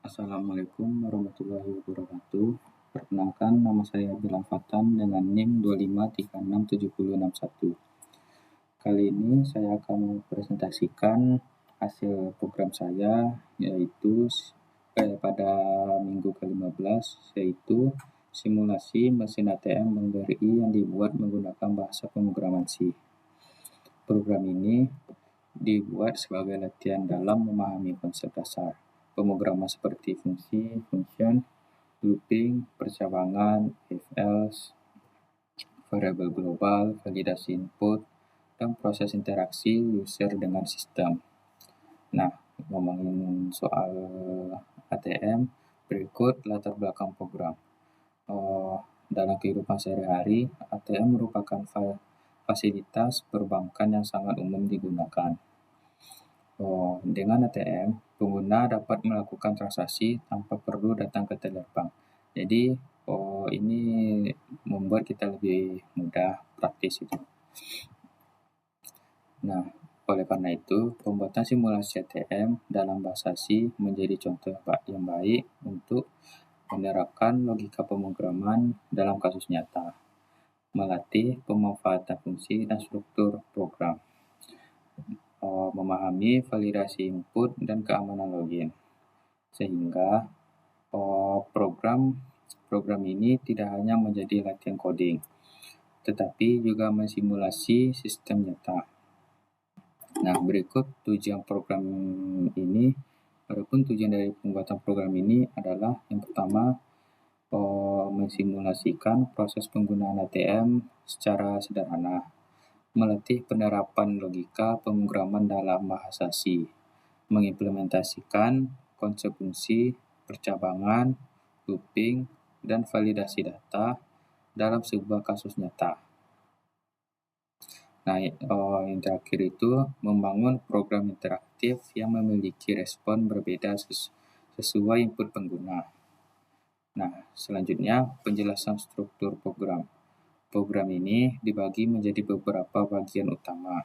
Assalamualaikum warahmatullahi wabarakatuh. Perkenalkan, nama saya Bilang Fatan dengan NIM 2536761. Kali ini saya akan mempresentasikan hasil program saya, yaitu pada minggu ke-15, yaitu simulasi mesin ATM Bank BRI yang dibuat menggunakan bahasa pemrograman C. Program ini dibuat sebagai latihan dalam memahami konsep dasar pemrograman seperti fungsi, function, looping, percabangan, if else, variabel global, validasi input, dan proses interaksi user dengan sistem. Nah, ngomongin soal ATM, berikut latar belakang program. Dalam kehidupan sehari-hari, ATM merupakan fasilitas perbankan yang sangat umum digunakan. Dengan ATM, pengguna dapat melakukan transaksi tanpa perlu datang ke teller bank. Jadi, ini membuat kita lebih mudah praktis itu. Nah, oleh karena itu, pembuatan simulasi ATM dalam bahasa C menjadi contoh yang baik untuk menerapkan logika pemrograman dalam kasus nyata, melatih pemanfaatan fungsi dan struktur program, memahami validasi input dan keamanan login, sehingga program ini tidak hanya menjadi latihan coding, tetapi juga mensimulasi sistem nyata. Nah, berikut tujuan program ini. Adapun tujuan dari pembuatan program ini adalah yang pertama, mensimulasikan proses penggunaan ATM secara sederhana, melatih penerapan logika pemrograman dalam bahasa C, mengimplementasikan konsep fungsi, percabangan, looping, dan validasi data dalam sebuah kasus nyata. Nah, yang terakhir itu membangun program interaktif yang memiliki respon berbeda sesuai input pengguna. Nah, selanjutnya penjelasan struktur program. Program ini dibagi menjadi beberapa bagian utama.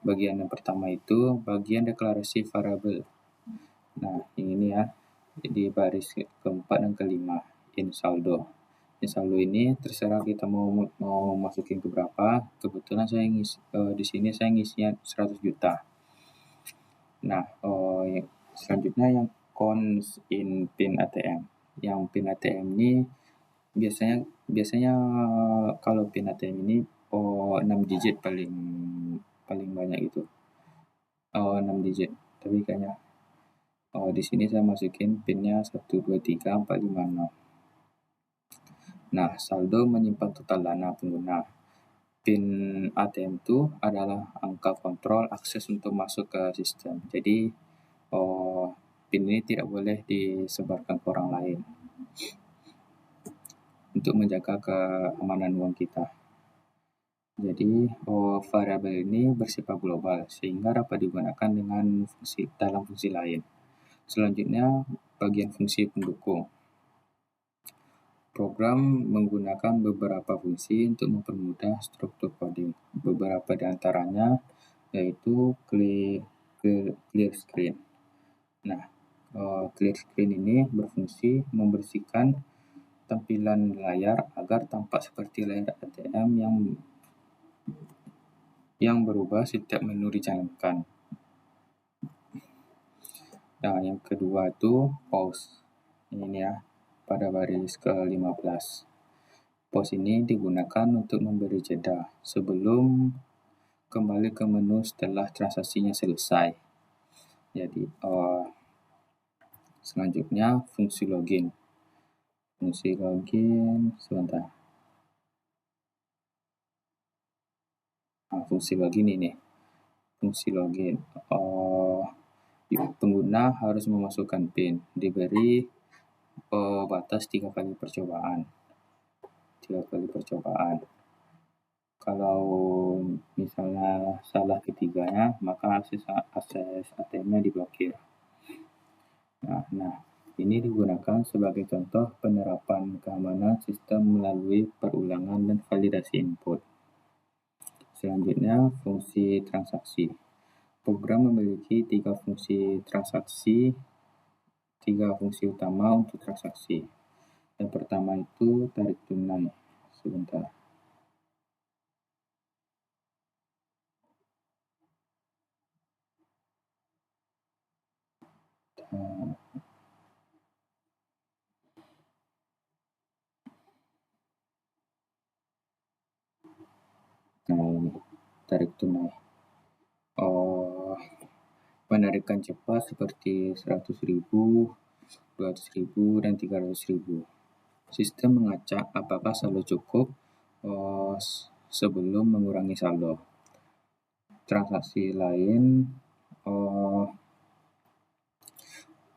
Bagian yang pertama itu bagian deklarasi variabel. Nah, ini ya, di baris keempat dan kelima, in saldo. In saldo ini terserah kita mau masukin ke berapa. Kebetulan saya di sini saya ngisinya 100 juta. Nah, selanjutnya yang cons in pin ATM. Yang pin ATM ini biasanya kalau pin ATM ini 6 digit paling banyak itu. 6 digit. Tapi kayaknya di sini saya masukin pinnya 123456. Nah, saldo menyimpan total dana pengguna. PIN ATM itu adalah angka kontrol akses untuk masuk ke sistem. Jadi, PIN ini tidak boleh disebarkan ke orang lain untuk menjaga keamanan uang kita. Jadi, variabel ini bersifat global sehingga dapat digunakan dalam fungsi lain. Selanjutnya, bagian fungsi pendukung. Program menggunakan beberapa fungsi untuk mempermudah struktur coding. Beberapa di antaranya yaitu clear screen. Nah, clear screen ini berfungsi membersihkan tampilan layar agar tampak seperti layar ATM yang berubah setiap menu dijalankan. Nah, yang kedua itu pause. Ini ya, pada baris ke-15. Pause ini digunakan untuk memberi jeda sebelum kembali ke menu setelah transaksinya selesai. Jadi, selanjutnya fungsi login. Sebentar. Fungsi login ini. Fungsi login. Pengguna harus memasukkan PIN. Diberi batas 3 kali percobaan. Kalau misalnya salah ketiganya, maka akses ATM-nya diblokir. Nah, ini digunakan sebagai contoh penerapan keamanan sistem melalui perulangan dan validasi input. Selanjutnya, fungsi transaksi. Program memiliki 3 fungsi transaksi tiga fungsi utama untuk transaksi. Yang pertama itu tarik tunai. Sebentar. Nah, ini tarik tunai. Penarikan cepat seperti 100.000, 200.000, dan 300.000. Sistem mengacak apakah saldo cukup sebelum mengurangi saldo. Transaksi lain,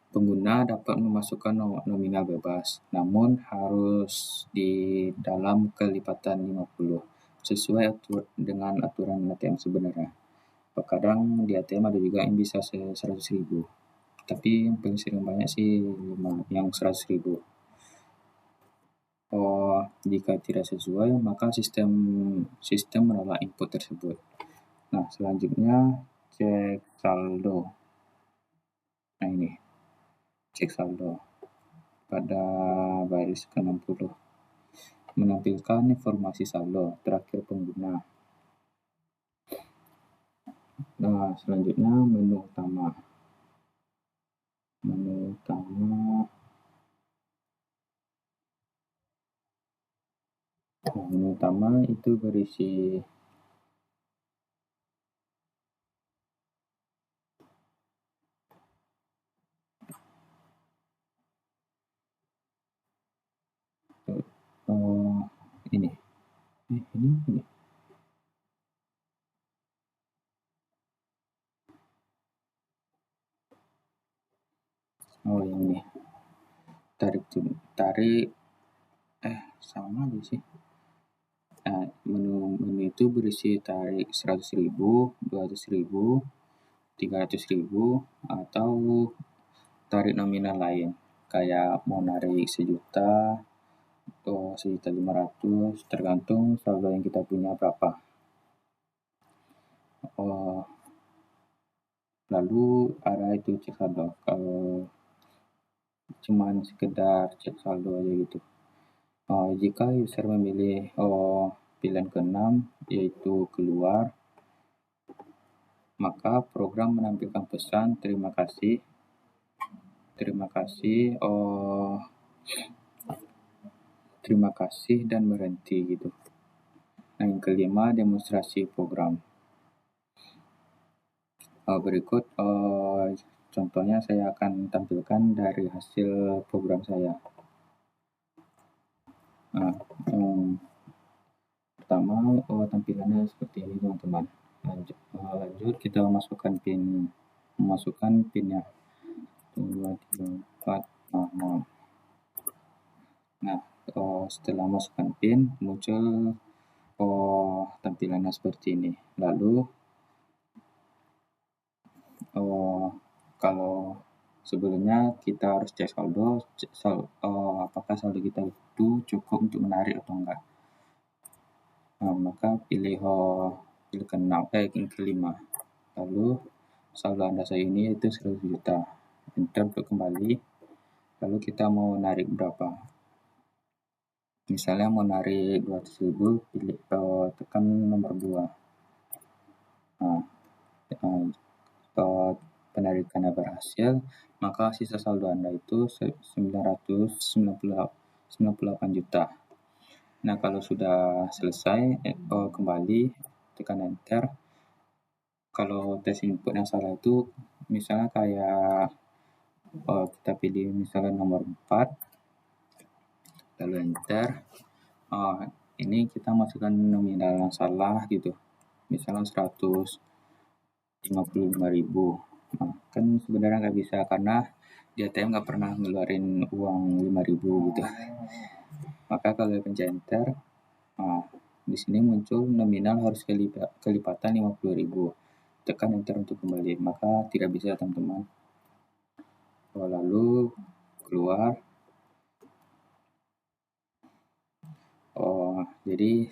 pengguna dapat memasukkan nominal bebas, namun harus di dalam kelipatan 50, sesuai dengan aturan ATM sebenarnya. Terkadang di ATM ada juga yang bisa 100.000, tapi yang paling sering banyak sih yang 100.000. Jika tidak sesuai, maka sistem menolak input tersebut. Nah, selanjutnya cek saldo. Nah, ini cek saldo pada baris ke-60. Menampilkan informasi saldo terakhir pengguna. Nah, selanjutnya menu utama. Menu utama itu berisi ini. Yang ini. Tarik sama aja sih. Menu itu berisi tarik 100.000, 200.000, 300.000, atau tarik nominal lain. Kayak mau narik 1 juta atau 1.500.000, tergantung saldo yang kita punya berapa. Lalu ada itu cek saldo. Kalau cuman sekedar cek saldo aja gitu. Jika user memilih pilihan ke-6, yaitu keluar, maka program menampilkan pesan terima kasih dan berhenti gitu. Nah, yang kelima, demonstrasi program. Berikut contohnya saya akan tampilkan dari hasil program saya. Pertama, tampilannya seperti ini teman-teman. Lanjut kita masukkan pinnya 2, 3, 4, 6. Nah, setelah masukkan pin muncul tampilannya seperti ini. Lalu kalau sebelumnya kita harus cek saldo, apakah saldo kita itu cukup untuk menarik atau enggak. Maka pilih ke-5. Lalu saldo Anda saat ini itu 100 juta. Enter untuk kembali. Lalu kita mau narik berapa? Misalnya mau narik 200.000, pilih tekan nomor 2. Penarikannya berhasil, maka sisa saldo Anda itu 998 juta. Nah, kalau sudah selesai, kembali tekan enter. Kalau tes input yang salah itu misalnya kayak kita pilih misalnya nomor 4, lalu enter. Ini kita masukkan nominal yang salah gitu, misalnya 155.000. Kan sebenarnya nggak bisa karena di ATM nggak pernah ngeluarin uang 5.000 gitu. Maka kalau pencet enter, di sini muncul nominal harus kelipatan 50.000. Tekan enter untuk kembali, maka tidak bisa teman-teman. Lalu keluar. Jadi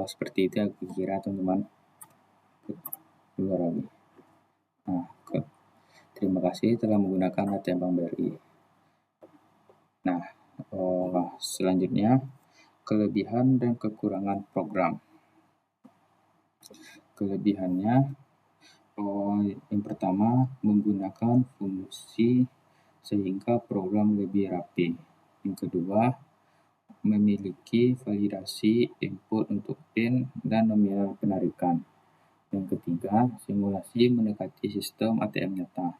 seperti itu yang kira teman-teman. Keluar lagi. Terima kasih telah menggunakan ATM Bank BRI. Nah, selanjutnya kelebihan dan kekurangan program. Kelebihannya, yang pertama menggunakan fungsi sehingga program lebih rapi. Yang kedua, memiliki validasi input untuk PIN dan nominal penarikan. Yang ketiga, simulasi mendekati sistem ATM nyata.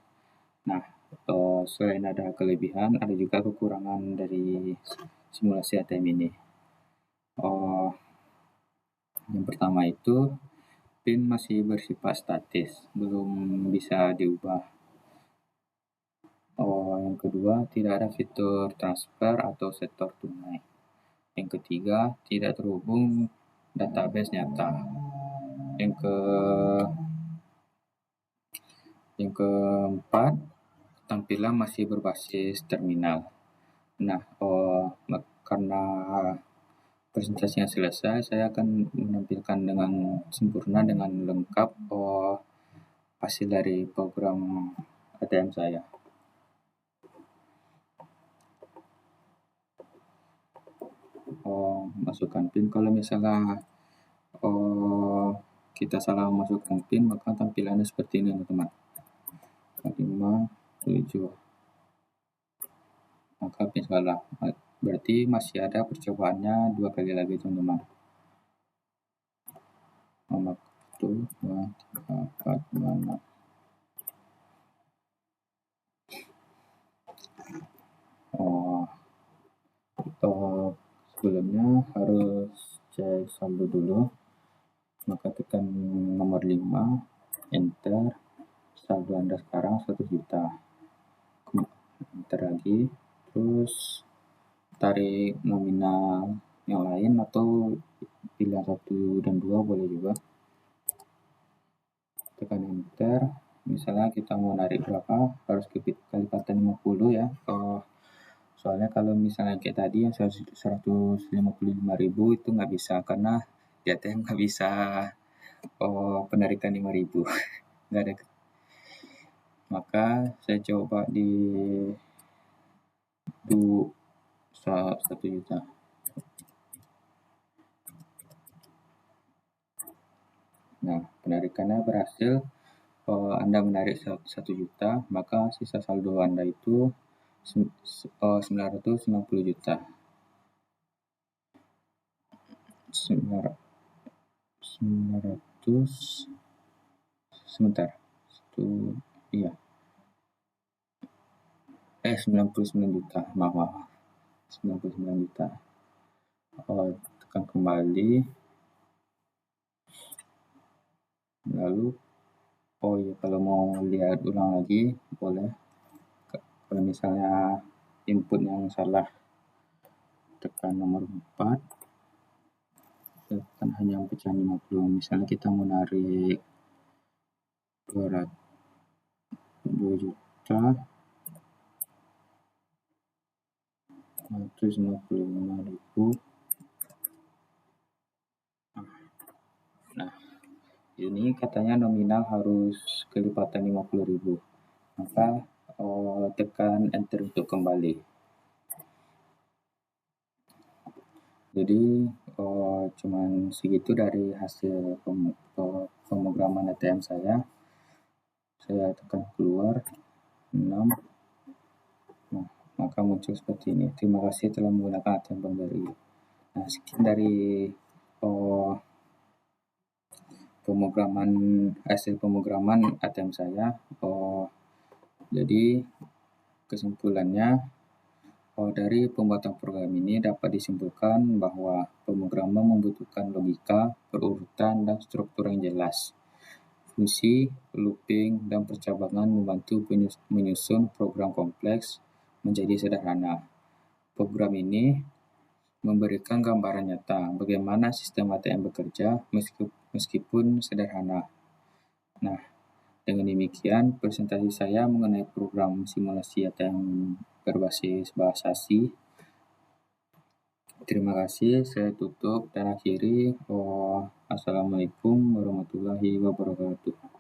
Nah, selain ada kelebihan, ada juga kekurangan dari simulasi ATM ini. Yang pertama itu, PIN masih bersifat statis, belum bisa diubah. Yang kedua, tidak ada fitur transfer atau setor tunai. Yang ketiga, tidak terhubung database nyata. Yang keempat, tampilan masih berbasis terminal. Nah, karena presentasinya selesai, saya akan menampilkan dengan sempurna dengan lengkap hasil dari program ATM saya. Masukkan PIN. Kalau misalnya kita salah masukkan PIN, maka tampilannya seperti ini, teman-teman. 5, 7. Maka PIN salah. Berarti masih ada percobaannya 2 kali lagi, teman-teman. Nomor 1, 2, 3, 4, 5, 6. Sebelumnya harus cek saldo dulu, maka tekan nomor 5, enter. Saldo Anda sekarang 1 juta. Enter lagi, terus tarik nominal yang lain atau pilih 1 dan 2 boleh juga. Tekan enter. Misalnya kita mau narik berapa, harus kelipatan 50 ya. Soalnya kalau misalnya kayak tadi yang 155.000 itu nggak bisa, karena di ATM nggak bisa penarikan 5.000. Nggak ada. Maka saya coba di 1 juta. Nah, penarikannya berhasil. Anda menarik 1 juta, maka sisa saldo Anda itu 990 juta. 900 sebentar. 99 juta. Maaf. 99 juta. Tekan kembali. Lalu kalau mau lihat ulang lagi boleh. Kalau misalnya input yang salah, tekan nomor 4, tekan hanya pecahan 50. Misalnya kita mau narik 2 juta 155.000. Nah, ini katanya nominal harus kelipatan 50.000. Maka tekan enter untuk kembali. Jadi cuman segitu dari hasil pemrograman ATM saya. Saya tekan keluar 6. Nah, maka muncul seperti ini. Terima kasih telah menggunakan ATM Bank BRI. Nah, sekian dari hasil pemrograman ATM saya. Jadi kesimpulannya, dari pembuatan program ini dapat disimpulkan bahwa pemrograman membutuhkan logika, perurutan, dan struktur yang jelas. Fungsi, looping, dan percabangan membantu menyusun program kompleks menjadi sederhana. Program ini memberikan gambaran nyata bagaimana sistem ATM bekerja meskipun sederhana. Nah, dengan demikian presentasi saya mengenai program simulasi ATM berbasis bahasa C. Terima kasih, saya tutup dan akhiri. Assalamualaikum warahmatullahi wabarakatuh.